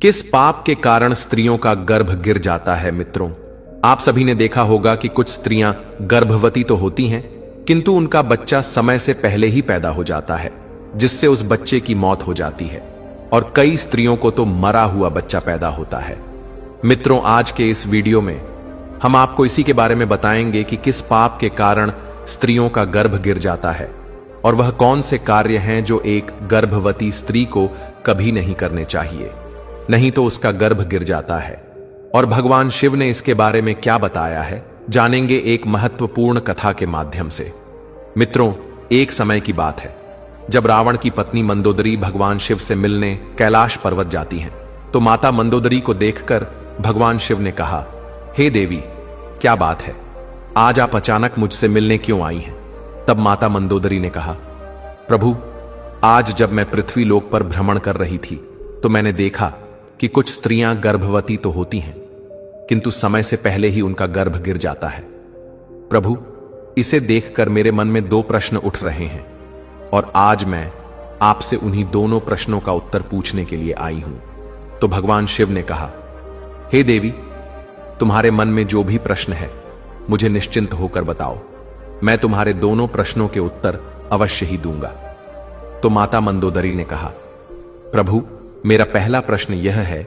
किस पाप के कारण स्त्रियों का गर्भ गिर जाता है? मित्रों, आप सभी ने देखा होगा कि कुछ स्त्रियां गर्भवती तो होती हैं, किंतु उनका बच्चा समय से पहले ही पैदा हो जाता है, जिससे उस बच्चे की मौत हो जाती है। और कई स्त्रियों को तो मरा हुआ बच्चा पैदा होता है। मित्रों, आज के इस वीडियो में हम आपको इसी के बारे में बताएंगे कि किस पाप के कारण स्त्रियों का गर्भ गिर जाता है और वह कौन से कार्य हैं जो एक गर्भवती स्त्री को कभी नहीं करने चाहिए, नहीं तो उसका गर्भ गिर जाता है। और भगवान शिव ने इसके बारे में क्या बताया है, जानेंगे एक महत्वपूर्ण कथा के माध्यम से। मित्रों, एक समय की बात है जब रावण की पत्नी मंदोदरी भगवान शिव से मिलने कैलाश पर्वत जाती हैं, तो माता मंदोदरी को देखकर भगवान शिव ने कहा, हे देवी, क्या बात है, आज आप अचानक मुझसे मिलने क्यों आई हैं? तब माता मंदोदरी ने कहा, प्रभु, आज जब मैं पृथ्वी लोक पर भ्रमण कर रही थी तो मैंने देखा कि कुछ स्त्रियां गर्भवती तो होती हैं, किंतु समय से पहले ही उनका गर्भ गिर जाता है। प्रभु, इसे देखकर मेरे मन में दो प्रश्न उठ रहे हैं और आज मैं आपसे उन्हीं दोनों प्रश्नों का उत्तर पूछने के लिए आई हूं। तो भगवान शिव ने कहा, हे देवी, तुम्हारे मन में जो भी प्रश्न है मुझे निश्चिंत होकर बताओ, मैं तुम्हारे दोनों प्रश्नों के उत्तर अवश्य ही दूंगा। तो माता मंदोदरी ने कहा, प्रभु, मेरा पहला प्रश्न यह है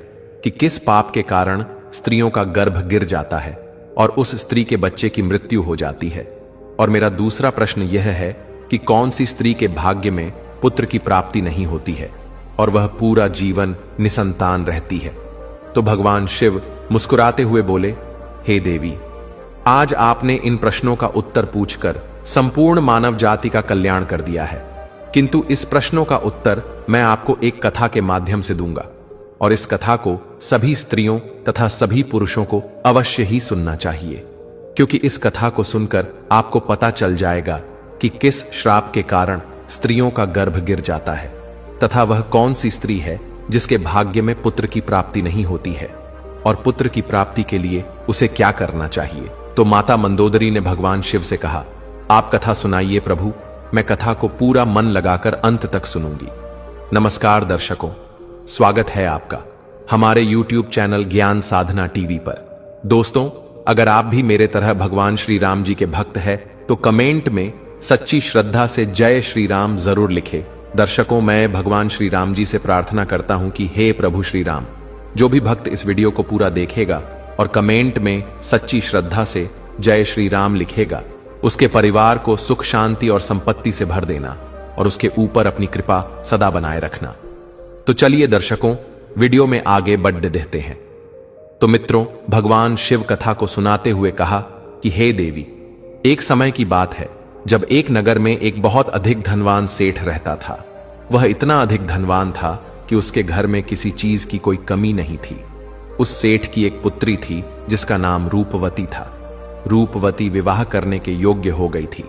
कि किस पाप के कारण स्त्रियों का गर्भ गिर जाता है और उस स्त्री के बच्चे की मृत्यु हो जाती है। और मेरा दूसरा प्रश्न यह है कि कौन सी स्त्री के भाग्य में पुत्र की प्राप्ति नहीं होती है और वह पूरा जीवन निसंतान रहती है। तो भगवान शिव मुस्कुराते हुए बोले, हे देवी, आज आपने इन प्रश्नों का उत्तर पूछकर संपूर्ण मानव जाति का कल्याण कर दिया है, किंतु इस प्रश्नों का उत्तर मैं आपको एक कथा के माध्यम से दूंगा और इस कथा को सभी स्त्रियों तथा सभी पुरुषों को अवश्य ही सुनना चाहिए, क्योंकि इस कथा को सुनकर आपको पता चल जाएगा कि किस श्राप के कारण स्त्रियों का गर्भ गिर जाता है तथा वह कौन सी स्त्री है जिसके भाग्य में पुत्र की प्राप्ति नहीं होती है और पुत्र की प्राप्ति के लिए उसे क्या करना चाहिए। तो माता मंदोदरी ने भगवान शिव से कहा, आप कथा सुनाइए प्रभु, मैं कथा को पूरा मन लगाकर अंत तक सुनूंगी। नमस्कार दर्शकों, स्वागत है आपका हमारे YouTube चैनल ज्ञान साधना टीवी पर। दोस्तों, अगर आप भी मेरे तरह भगवान श्री राम जी के भक्त हैं तो कमेंट में सच्ची श्रद्धा से जय श्री राम जरूर लिखें। दर्शकों, मैं भगवान श्री राम जी से प्रार्थना करता हूं कि हे प्रभु श्री राम, जो भी भक्त इस वीडियो को पूरा देखेगा और कमेंट में सच्ची श्रद्धा से जय श्री राम लिखेगा, उसके परिवार को सुख शांति और संपत्ति से भर देना और उसके ऊपर अपनी कृपा सदा बनाए रखना। तो चलिए दर्शकों, वीडियो में आगे बढ़ते हैं। तो मित्रों, भगवान शिव कथा को सुनाते हुए कहा कि हे देवी, एक समय की बात है जब एक नगर में एक बहुत अधिक धनवान सेठ रहता था। वह इतना अधिक धनवान था कि उसके घर में किसी चीज की कोई कमी नहीं थी। उस सेठ की एक पुत्री थी जिसका नाम रूपवती था। रूपवती विवाह करने के योग्य हो गई थी।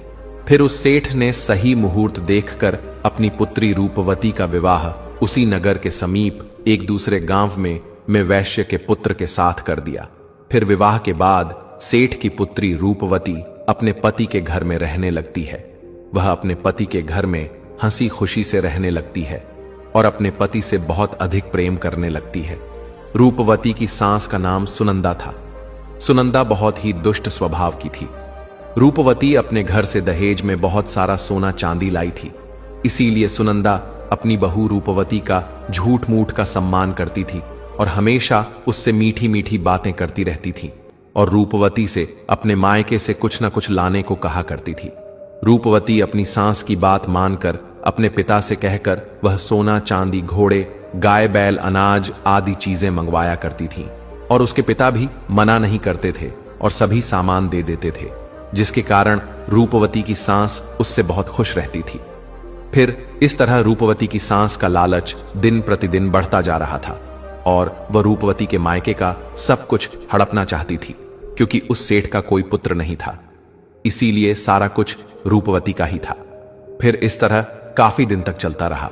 फिर उस सेठ ने सही मुहूर्त देखकर अपनी पुत्री रूपवती का विवाह उसी नगर के समीप एक दूसरे गांव में वैश्य के पुत्र के साथ कर दिया। फिर विवाह के बाद सेठ की पुत्री रूपवती अपने पति के घर में रहने लगती है। वह अपने पति के घर में हंसी खुशी से रहने लगती है और अपने पति से बहुत अधिक प्रेम करने लगती है। रूपवती की सास का नाम सुनंदा था। सुनंदा बहुत ही दुष्ट स्वभाव की थी। रूपवती अपने घर से दहेज में बहुत सारा सोना चांदी लाई थी, इसीलिए सुनंदा अपनी बहू रूपवती का झूठ मूठ का सम्मान करती थी और हमेशा उससे मीठी मीठी बातें करती रहती थी और रूपवती से अपने मायके से कुछ न कुछ लाने को कहा करती थी। रूपवती अपनी सास की बात मानकर अपने पिता से कहकर वह सोना चांदी, घोड़े, गाय बैल, अनाज आदि चीजें मंगवाया करती थी और उसके पिता भी मना नहीं करते थे और सभी सामान दे देते थे, जिसके कारण रूपवती की सास उससे बहुत खुश रहती थी। फिर इस तरह रूपवती की सास का लालच दिन प्रतिदिन बढ़ता जा रहा था और वह रूपवती के मायके का सब कुछ हड़पना चाहती थी, क्योंकि उस सेठ का कोई पुत्र नहीं था, इसीलिए सारा कुछ रूपवती का ही था। फिर इस तरह काफी दिन तक चलता रहा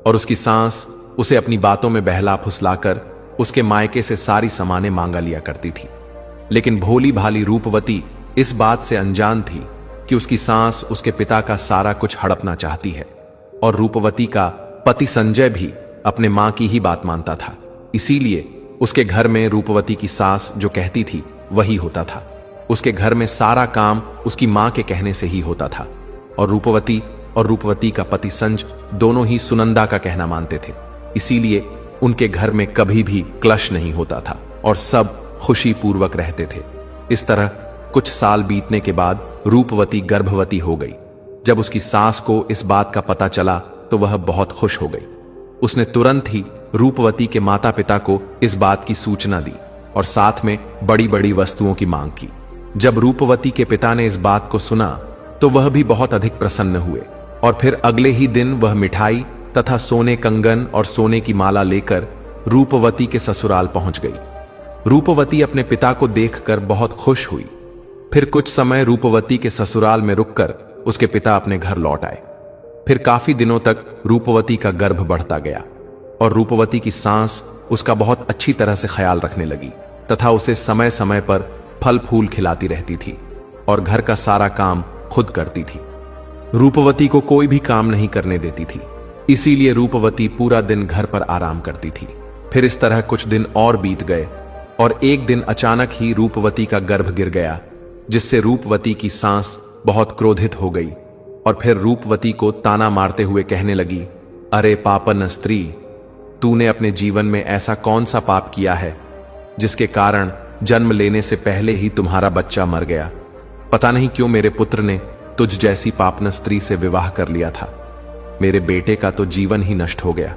और उसकी सास उसे अपनी बातों में बहला फुसलाकर उसके मायके से सारी सामानें मांगा लिया करती थी। लेकिन भोली भाली रूपवती इस बात से अनजान थी कि उसकी सास उसके पिता का सारा कुछ हड़पना चाहती है और रूपवती का पति संजय भी अपने मां की ही बात मानता था। इसीलिए उसके घर में रूपवती की सास जो कहती थी वही होता था। उसके घर में सारा काम उसकी मां के कहने से ही होता था और रूपवती का पति संज दोनों ही सुनंदा का कहना मानते थे। इसीलिए उनके घर में कभी भी क्लश नहीं होता था और सब खुशी पूर्वक रहते थे। इस तरह कुछ साल बीतने के बाद रूपवती गर्भवती हो गई। जब उसकी सास को इस बात का पता चला तो वह बहुत खुश हो गई। उसने तुरंत ही रूपवती के माता पिता को इस बात की सूचना दी और साथ में बड़ी बड़ी वस्तुओं की मांग की। जब रूपवती के पिता ने इस बात को सुना तो वह भी बहुत अधिक प्रसन्न हुए और फिर अगले ही दिन वह मिठाई तथा सोने कंगन और सोने की माला लेकर रूपवती के ससुराल पहुंच गई। रूपवती अपने पिता को देखकर बहुत खुश हुई। फिर कुछ समय रूपवती के ससुराल में रुककर उसके पिता अपने घर लौट आए। फिर काफी दिनों तक रूपवती का गर्भ बढ़ता गया और रूपवती की सास उसका बहुत अच्छी तरह से ख्याल रखने लगी तथा उसे समय समय पर फल फूल खिलाती रहती थी और घर का सारा काम खुद करती थी। रूपवती को कोई भी काम नहीं करने देती थी, इसीलिए रूपवती पूरा दिन घर पर आराम करती थी। फिर इस तरह कुछ दिन और बीत गए और एक दिन अचानक ही रूपवती का गर्भ गिर गया, जिससे रूपवती की सास बहुत क्रोधित हो गई और फिर रूपवती को ताना मारते हुए कहने लगी, अरे पापन स्त्री, तूने अपने जीवन में ऐसा कौन सा पाप किया है जिसके कारण जन्म लेने से पहले ही तुम्हारा बच्चा मर गया। पता नहीं क्यों मेरे पुत्र ने तुझ जैसी पापन स्त्री से विवाह कर लिया था। मेरे बेटे का तो जीवन ही नष्ट हो गया।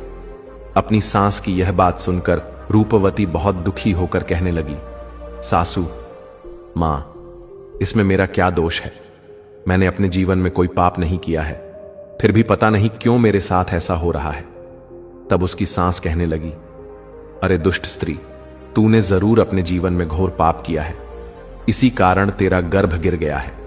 अपनी सास की यह बात सुनकर रूपवती बहुत दुखी होकर कहने लगी, सासू मां, इसमें मेरा क्या दोष है? मैंने अपने जीवन में कोई पाप नहीं किया है, फिर भी पता नहीं क्यों मेरे साथ ऐसा हो रहा है। तब उसकी सास कहने लगी, अरे दुष्ट स्त्री, तूने जरूर अपने जीवन में घोर पाप किया है, इसी कारण तेरा गर्भ गिर गया है।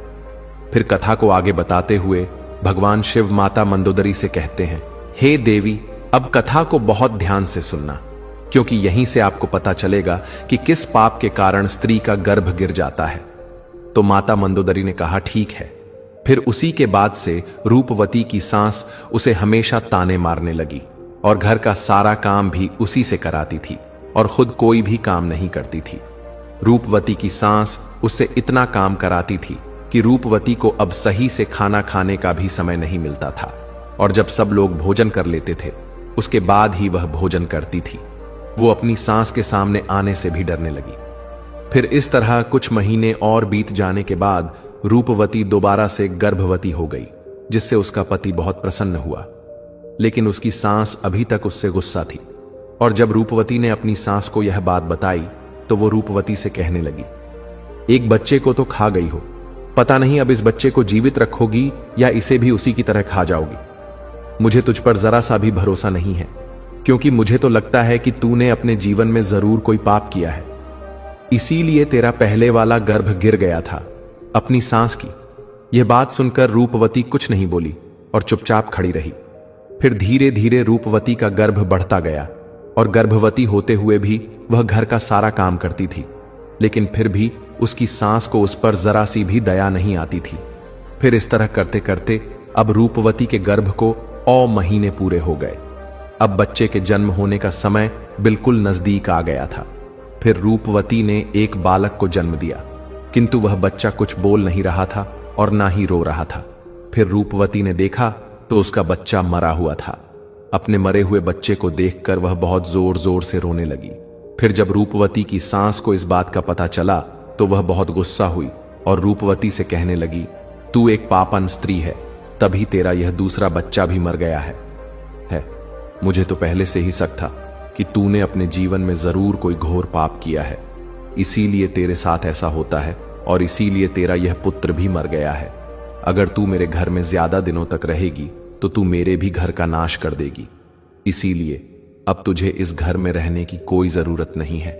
फिर कथा को आगे बताते हुए भगवान शिव माता मंदोदरी से कहते हैं, हे देवी, अब कथा को बहुत ध्यान से सुनना, क्योंकि यहीं से आपको पता चलेगा कि किस पाप के कारण स्त्री का गर्भ गिर जाता है। तो माता मंदोदरी ने कहा, ठीक है। फिर उसी के बाद से रूपवती की सास उसे हमेशा ताने मारने लगी और घर का सारा काम भी उसी से कराती थी और खुद कोई भी काम नहीं करती थी। रूपवती की सास उससे इतना काम कराती थी कि रूपवती को अब सही से खाना खाने का भी समय नहीं मिलता था और जब सब लोग भोजन कर लेते थे उसके बाद ही वह भोजन करती थी। वो अपनी सास के सामने आने से भी डरने लगी। फिर इस तरह कुछ महीने और बीत जाने के बाद रूपवती दोबारा से गर्भवती हो गई, जिससे उसका पति बहुत प्रसन्न हुआ। लेकिन उसकी सास अभी तक उससे गुस्सा थी और जब रूपवती ने अपनी सास को यह बात बताई तो वो रूपवती से कहने लगी, एक बच्चे को तो खा गई हो, पता नहीं अब इस बच्चे को जीवित रखोगी या इसे भी उसी की तरह खा जाओगी। मुझे तुझ पर जरा सा भी भरोसा नहीं है, क्योंकि मुझे तो लगता है कि तूने अपने जीवन में जरूर कोई पाप किया है, इसीलिए तेरा पहले वाला गर्भ गिर गया था। अपनी सास की यह बात सुनकर रूपवती कुछ नहीं बोली और चुपचाप खड़ी रही। फिर धीरे धीरे रूपवती का गर्भ बढ़ता गया और गर्भवती होते हुए भी वह घर का सारा काम करती थी, लेकिन फिर भी उसकी सास को उस पर जरा सी भी दया नहीं आती थी। फिर इस तरह करते करते अब रूपवती के गर्भ को 9 महीने पूरे हो गए। अब बच्चे के जन्म होने का समय बिल्कुल नजदीक आ गया था। फिर रूपवती ने एक बालक को जन्म दिया, किंतु वह बच्चा कुछ बोल नहीं रहा था और ना ही रो रहा था। फिर रूपवती ने देखा तो उसका बच्चा मरा हुआ था। अपने मरे हुए बच्चे को देखकर वह बहुत जोर जोर से रोने लगी। फिर जब रूपवती की सास को इस बात का पता चला तो वह बहुत गुस्सा हुई और रूपवती से कहने लगी, तू एक पापन स्त्री है, तभी तेरा यह दूसरा बच्चा भी मर गया है। मुझे तो पहले से ही शक था कि तूने अपने जीवन में जरूर कोई घोर पाप किया है, इसीलिए तेरे साथ ऐसा होता है और इसीलिए तेरा यह पुत्र भी मर गया है। अगर तू मेरे घर में ज्यादा दिनों तक रहेगी तो तू मेरे भी घर का नाश कर देगी, इसीलिए अब तुझे इस घर में रहने की कोई जरूरत नहीं है।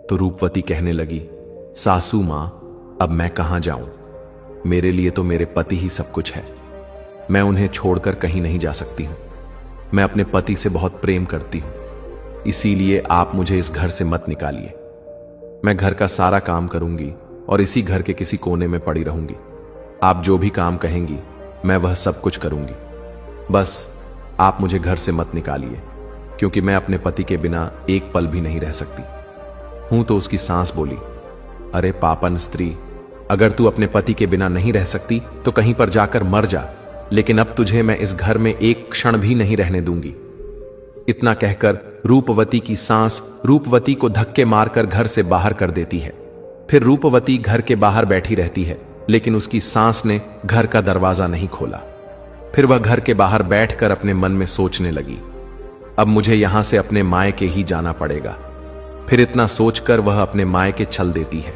तो रूपवती कहने लगी, सासू मां, अब मैं कहां जाऊं? मेरे लिए तो मेरे पति ही सब कुछ है। मैं उन्हें छोड़कर कहीं नहीं जा सकती हूं। मैं अपने पति से बहुत प्रेम करती हूं, इसीलिए आप मुझे इस घर से मत निकालिए। मैं घर का सारा काम करूंगी और इसी घर के किसी कोने में पड़ी रहूंगी। आप जो भी काम कहेंगी मैं वह सब कुछ करूंगी, बस आप मुझे घर से मत निकालिए। क्योंकि मैं अपने पति के बिना एक पल भी नहीं रह सकती हूं। तो उसकी सांस बोली, अरे पापन स्त्री, अगर तू अपने पति के बिना नहीं रह सकती तो कहीं पर जाकर मर जा, लेकिन अब तुझे मैं इस घर में एक क्षण भी नहीं रहने दूंगी। इतना कहकर रूपवती की सांस रूपवती को धक्के मारकर घर से बाहर कर देती है। फिर रूपवती घर के बाहर बैठी रहती है, लेकिन उसकी सांस ने घर का दरवाजा नहीं खोला। फिर वह घर के बाहर बैठकर अपने मन में सोचने लगी, अब मुझे यहां से अपने मायके ही जाना पड़ेगा। फिर इतना सोचकर वह अपने मायके चल देती है।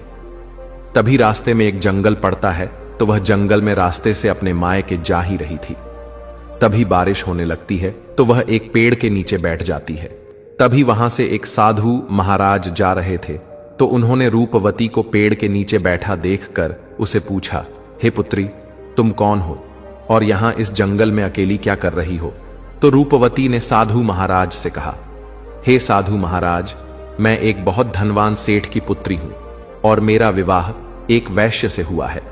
तभी रास्ते में एक जंगल पड़ता है, तो वह जंगल में रास्ते से अपने मायके जा ही रही थी। तभी बारिश होने लगती है, तो वह एक पेड़ के नीचे बैठ जाती है। तभी वहां से एक साधु महाराज जा रहे थे, तो उन्होंने रूपवती को पेड़ के नीचे बैठा देखकर उसे पूछा, हे पुत्री, तुम कौन हो और यहां इस जंगल में अकेली क्या कर रही हो? तो रूपवती ने साधु महाराज से कहा, हे साधु महाराज, मैं एक बहुत धनवान सेठ की पुत्री हूं और मेरा विवाह एक वैश्य से हुआ है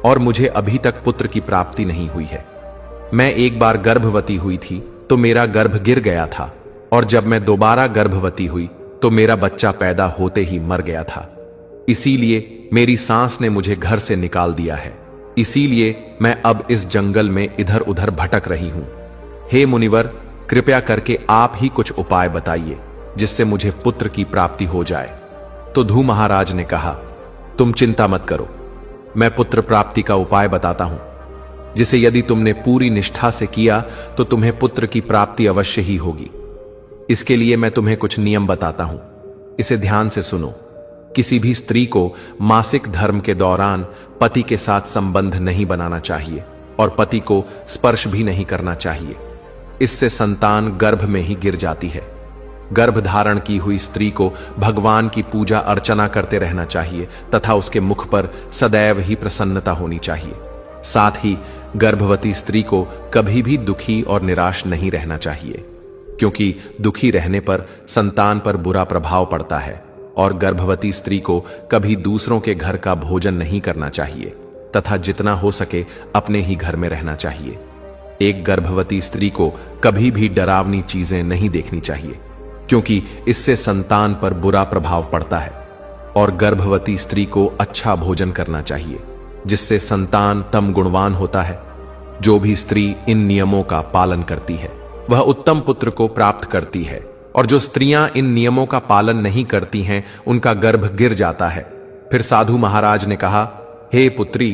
और मुझे अभी तक पुत्र की प्राप्ति नहीं हुई है। मैं एक बार गर्भवती हुई थी तो मेरा गर्भ गिर गया था, और जब मैं दोबारा गर्भवती हुई तो मेरा बच्चा पैदा होते ही मर गया था। इसीलिए मेरी सांस ने मुझे घर से निकाल दिया है। इसीलिए मैं अब इस जंगल में इधर उधर भटक रही हूं। हे मुनिवर, कृपया करके आप ही कुछ उपाय बताइए जिससे मुझे पुत्र की प्राप्ति हो जाए। तो ध्रुव महाराज ने कहा, तुम चिंता मत करो, मैं पुत्र प्राप्ति का उपाय बताता हूं, जिसे यदि तुमने पूरी निष्ठा से किया तो तुम्हें पुत्र की प्राप्ति अवश्य ही होगी। इसके लिए मैं तुम्हें कुछ नियम बताता हूं, इसे ध्यान से सुनो। किसी भी स्त्री को मासिक धर्म के दौरान पति के साथ संबंध नहीं बनाना चाहिए और पति को स्पर्श भी नहीं करना चाहिए। इससे संतान गर्भ में ही गिर जाती है। गर्भ धारण की हुई स्त्री को भगवान की पूजा अर्चना करते रहना चाहिए तथा उसके मुख पर सदैव ही प्रसन्नता होनी चाहिए। साथ ही गर्भवती स्त्री को कभी भी दुखी और निराश नहीं रहना चाहिए, क्योंकि दुखी रहने पर संतान पर बुरा प्रभाव पड़ता है। और गर्भवती स्त्री को कभी दूसरों के घर का भोजन नहीं करना चाहिए तथा जितना हो सके अपने ही घर में रहना चाहिए। एक गर्भवती स्त्री को कभी भी डरावनी चीजें नहीं देखनी चाहिए, क्योंकि इससे संतान पर बुरा प्रभाव पड़ता है। और गर्भवती स्त्री को अच्छा भोजन करना चाहिए, जिससे संतान तम गुणवान होता है। जो भी स्त्री इन नियमों का पालन करती है वह उत्तम पुत्र को प्राप्त करती है, और जो स्त्रियां इन नियमों का पालन नहीं करती हैं उनका गर्भ गिर जाता है। फिर साधु महाराज ने कहा, हे पुत्री,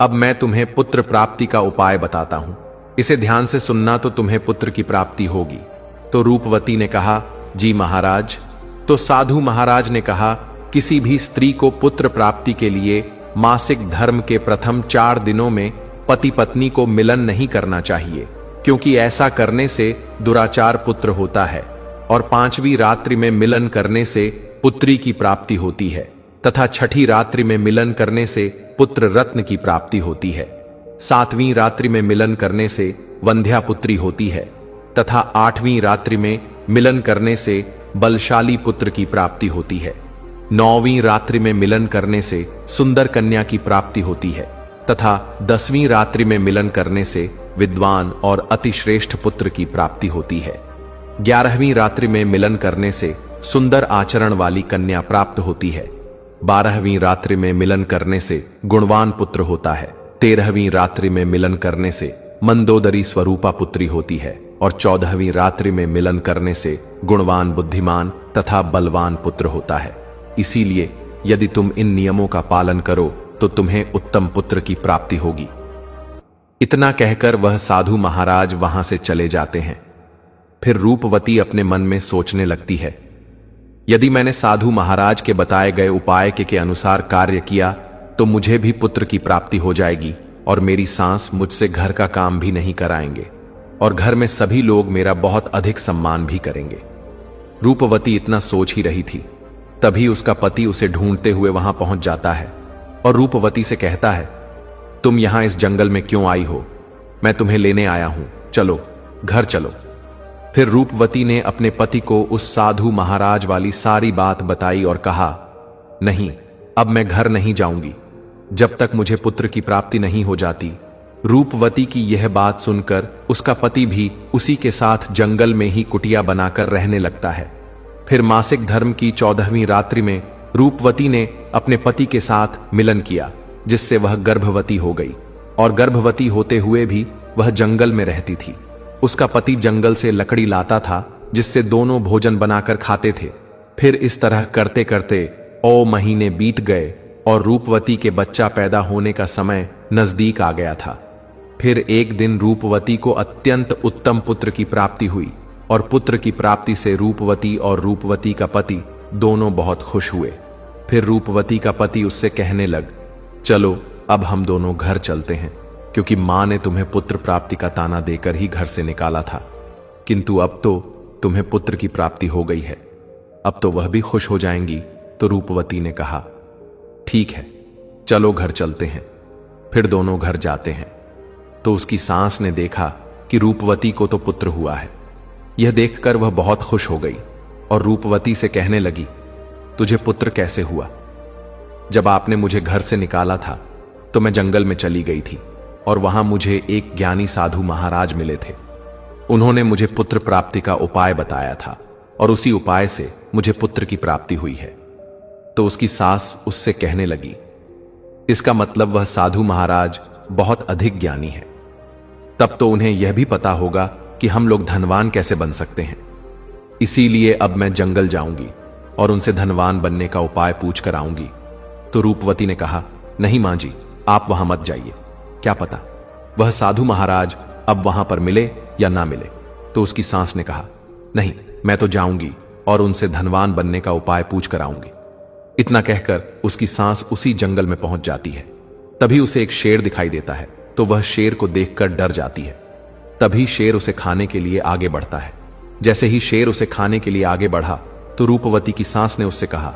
अब मैं तुम्हें पुत्र प्राप्ति का उपाय बताता हूं, इसे ध्यान से सुनना तो तुम्हें पुत्र की प्राप्ति होगी। तो रूपवती ने कहा, जी महाराज। तो साधु महाराज ने कहा, किसी भी स्त्री को पुत्र प्राप्ति के लिए मासिक धर्म के प्रथम 4 दिनों में पति पत्नी को मिलन नहीं करना चाहिए, क्योंकि ऐसा करने से दुराचार पुत्र होता है। और 5वीं रात्रि में मिलन करने से पुत्री की प्राप्ति होती है तथा 6ठी रात्रि में मिलन करने से पुत्र रत्न की प्राप्ति होती है। 7वीं रात्रि में मिलन करने से वंध्या पुत्री होती है तथा 8वीं रात्रि में मिलन करने से बलशाली पुत्र की प्राप्ति होती है। 9वीं रात्रि में मिलन करने से सुंदर कन्या की प्राप्ति होती है तथा 10वीं रात्रि में मिलन करने से विद्वान और अतिश्रेष्ठ पुत्र की प्राप्ति होती है। 11वीं रात्रि में मिलन करने से सुंदर आचरण वाली कन्या प्राप्त होती है। 12वीं रात्रि में मिलन करने से गुणवान पुत्र होता है। 13वीं रात्रि में मिलन करने से मंदोदरी स्वरूपा पुत्री होती है और 14वीं रात्रि में मिलन करने से गुणवान बुद्धिमान तथा बलवान पुत्र होता है। इसीलिए यदि तुम इन नियमों का पालन करो तो तुम्हें उत्तम पुत्र की प्राप्ति होगी। इतना कहकर वह साधु महाराज वहां से चले जाते हैं। फिर रूपवती अपने मन में सोचने लगती है, यदि मैंने साधु महाराज के बताए गए उपाय के अनुसार कार्य किया तो मुझे भी पुत्र की प्राप्ति हो जाएगी और मेरी सांस मुझसे घर का काम भी नहीं कराएंगे और घर में सभी लोग मेरा बहुत अधिक सम्मान भी करेंगे। रूपवती इतना सोच ही रही थी, तभी उसका पति उसे ढूंढते हुए वहां पहुंच जाता है और रूपवती से कहता है, तुम यहां इस जंगल में क्यों आई हो? मैं तुम्हें लेने आया हूं, चलो घर चलो। फिर रूपवती ने अपने पति को उस साधु महाराज वाली सारी बात बताई और कहा, नहीं, अब मैं घर नहीं जाऊंगी जब तक मुझे पुत्र की प्राप्ति नहीं हो जाती। रूपवती की यह बात सुनकर उसका पति भी उसी के साथ जंगल में ही कुटिया बनाकर रहने लगता है। फिर मासिक धर्म की 14वीं रात्रि में रूपवती ने अपने पति के साथ मिलन किया, जिससे वह गर्भवती हो गई और गर्भवती होते हुए भी वह जंगल में रहती थी। उसका पति जंगल से लकड़ी लाता था, जिससे दोनों भोजन बनाकर खाते थे। फिर इस तरह करते करते महीने बीत गए और रूपवती के बच्चा पैदा होने का समय नजदीक आ गया था। फिर एक दिन रूपवती को अत्यंत उत्तम पुत्र की प्राप्ति हुई और पुत्र की प्राप्ति से रूपवती और रूपवती का पति दोनों बहुत खुश हुए। फिर रूपवती का पति उससे कहने लग, चलो अब हम दोनों घर चलते हैं, क्योंकि मां ने तुम्हें पुत्र प्राप्ति का ताना देकर ही घर से निकाला था, किंतु अब तो तुम्हें पुत्र की प्राप्ति हो गई है, अब तो वह भी खुश हो जाएंगी। तो रूपवती ने कहा, ठीक है, चलो घर चलते हैं। फिर दोनों घर जाते हैं। तो उसकी सास ने देखा कि रूपवती को तो पुत्र हुआ है। यह देखकर वह बहुत खुश हो गई और रूपवती से कहने लगी, तुझे पुत्र कैसे हुआ? जब आपने मुझे घर से निकाला था तो मैं जंगल में चली गई थी और वहां मुझे एक ज्ञानी साधु महाराज मिले थे। उन्होंने मुझे पुत्र प्राप्ति का उपाय बताया था और उसी उपाय से मुझे पुत्र की प्राप्ति हुई है। तो उसकी सास उससे कहने लगी, इसका मतलब वह साधु महाराज बहुत अधिक ज्ञानी है, तब तो उन्हें यह भी पता होगा कि हम लोग धनवान कैसे बन सकते हैं। इसीलिए अब मैं जंगल जाऊंगी और उनसे धनवान बनने का उपाय पूछ कर आऊंगी। तो रूपवती ने कहा, नहीं मां जी, आप वहां मत जाइए, क्या पता वह साधु महाराज अब वहां पर मिले या ना मिले। तो उसकी सास ने कहा, नहीं, मैं तो जाऊंगी और उनसे धनवान बनने का उपाय पूछ कर आऊंगी। इतना कहकर उसकी सांस उसी जंगल में पहुंच जाती है। तभी उसे एक शेर दिखाई देता है, तो वह शेर को देखकर डर जाती है। तभी शेर उसे खाने के लिए आगे बढ़ता है। जैसे ही शेर उसे खाने के लिए आगे बढ़ा तो रूपवती की सांस ने उससे कहा,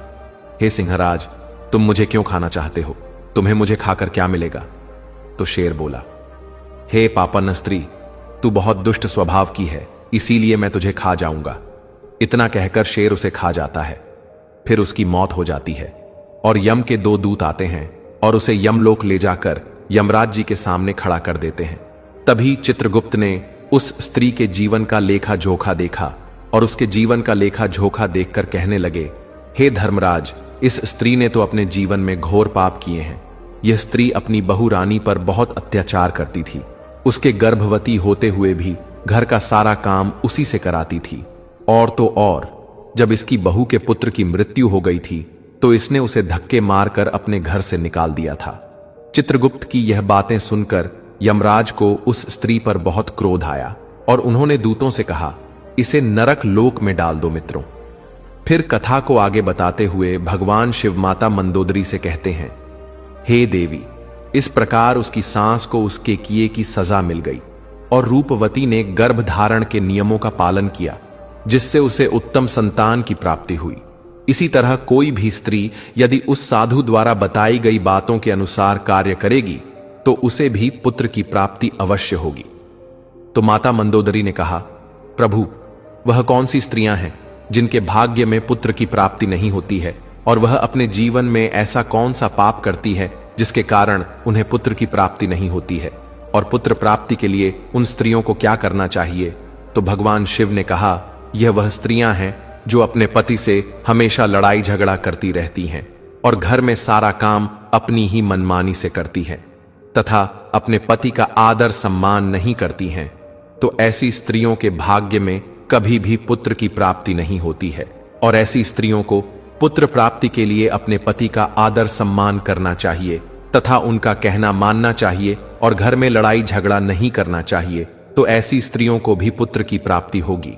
हे सिंहराज, तुम मुझे क्यों खाना चाहते हो? तुम्हें मुझे खाकर क्या मिलेगा? तो शेर बोला, हे पापन स्त्री, तू बहुत दुष्ट स्वभाव की है, इसीलिए मैं तुझे खा जाऊंगा। इतना कहकर शेर उसे खा जाता है। फिर उसकी मौत हो जाती है और यम के 2 दूत आते हैं और उसे यमलोक ले जाकर यमराज जी के सामने खड़ा कर देते हैं। तभी चित्रगुप्त ने उस स्त्री के जीवन का लेखा जोखा देखा और उसके जीवन का लेखा जोखा देखकर कहने लगे, हे धर्मराज, इस स्त्री ने तो अपने जीवन में घोर पाप किए हैं। यह स्त्री अपनी बहू रानी पर बहुत अत्याचार करती थी। उसके गर्भवती होते हुए भी घर का सारा काम उसी से कराती थी। और तो और जब इसकी बहू के पुत्र की मृत्यु हो गई थी तो इसने उसे धक्के मारकर अपने घर से निकाल दिया था। चित्रगुप्त की यह बातें सुनकर यमराज को उस स्त्री पर बहुत क्रोध आया और उन्होंने दूतों से कहा, इसे नरक लोक में डाल दो मित्रों। फिर कथा को आगे बताते हुए भगवान शिव माता मंदोदरी से कहते हैं, हे देवी, इस प्रकार उसकी सांस को उसके किए की सजा मिल गई और रूपवती ने गर्भ धारण के नियमों का पालन किया, जिससे उसे उत्तम संतान की प्राप्ति हुई। इसी तरह कोई भी स्त्री यदि उस साधु द्वारा बताई गई बातों के अनुसार कार्य करेगी तो उसे भी पुत्र की प्राप्ति अवश्य होगी। तो माता मंदोदरी ने कहा, प्रभु, वह कौन सी स्त्रियां हैं जिनके भाग्य में पुत्र की प्राप्ति नहीं होती है, और वह अपने जीवन में ऐसा कौन सा पाप करती है जिसके कारण उन्हें पुत्र की प्राप्ति नहीं होती है, और पुत्र प्राप्ति के लिए उन स्त्रियों को क्या करना चाहिए? तो भगवान शिव ने कहा, यह वह स्त्रियां हैं जो अपने पति से हमेशा लड़ाई झगड़ा करती रहती हैं और घर में सारा काम अपनी ही मनमानी से करती हैं तथा अपने पति का आदर सम्मान नहीं करती हैं। तो ऐसी स्त्रियों के भाग्य में कभी भी पुत्र की प्राप्ति नहीं होती है, और ऐसी स्त्रियों को पुत्र प्राप्ति के लिए अपने पति का आदर सम्मान करना चाहिए तथा उनका कहना मानना चाहिए और घर में लड़ाई झगड़ा नहीं करना चाहिए। तो ऐसी स्त्रियों को भी पुत्र की प्राप्ति होगी।